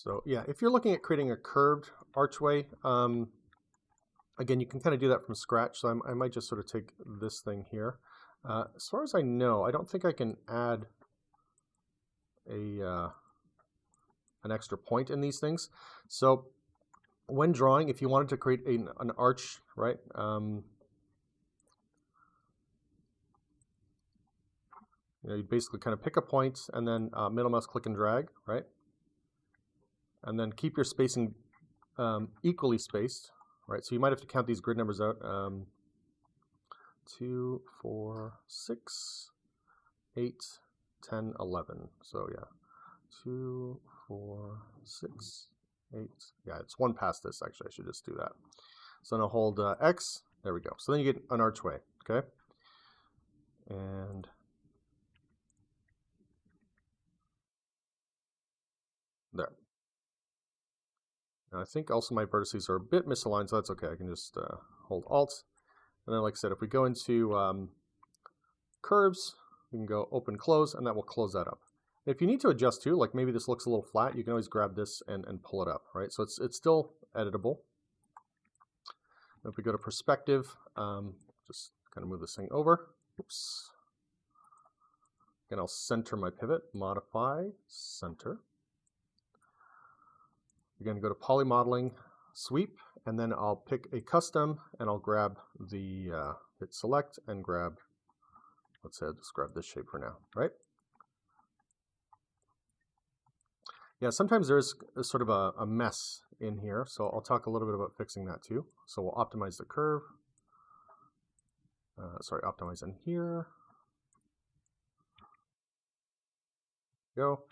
So yeah, if you're looking at creating a curved archway, again, you can kind of do that from scratch. So I might just sort of take this thing here. As far as I know, I don't think I can add an extra point in these things. So when drawing, if you wanted to create an arch, right? You basically kind of pick a point and then middle mouse click and drag, right? And then keep your spacing equally spaced, right? So you might have to count these grid numbers out. 2, 4, 6, 8, 10, 11. So yeah, 2, 4, 6, 8. Yeah, it's one past this, actually. I should just do that. So then I'll hold X. There we go. So then you get an archway, okay? And there. Now I think also my vertices are a bit misaligned, so that's okay. I can just hold Alt. And then, like I said, if we go into curves, we can go open, close, and that will close that up. If you need to adjust too, like maybe this looks a little flat, you can always grab this and pull it up, right? So it's still editable. If we go to perspective, just kind of move this thing over. Oops. Again, I'll center my pivot, modify, center. Again, go to poly modeling, sweep, and then I'll pick a custom and I'll grab the, hit select and grab, let's say I'll just grab this shape for now, right? Yeah, sometimes there's sort of a mess in here, so I'll talk a little bit about fixing that too. So we'll optimize the curve. Optimize in here. Go.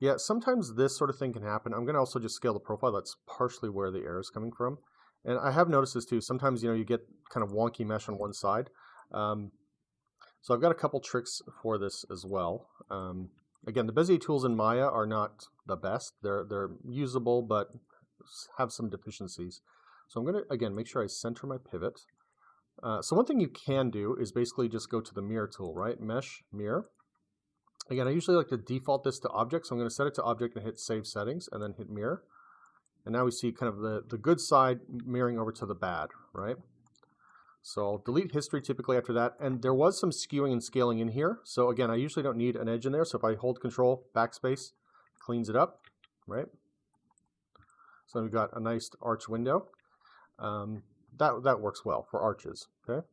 Yeah, sometimes this sort of thing can happen. I'm going to also just scale the profile. That's partially where the error is coming from. And I have noticed this too. Sometimes, you get kind of wonky mesh on one side. So I've got a couple tricks for this as well. Again, the Bezier tools in Maya are not the best. They're usable, but have some deficiencies. So I'm going to, again, make sure I center my pivot. So one thing you can do is basically just go to the mirror tool, right? Mesh, mirror. Again, I usually like to default this to object, so I'm going to set it to object and hit save settings and then hit mirror. And now we see kind of the good side mirroring over to the bad, right? So I'll delete history typically after that. And there was some skewing and scaling in here. So again, I usually don't need an edge in there. So if I hold Control, backspace, cleans it up, right? So we've got a nice arch window. That works well for arches, okay?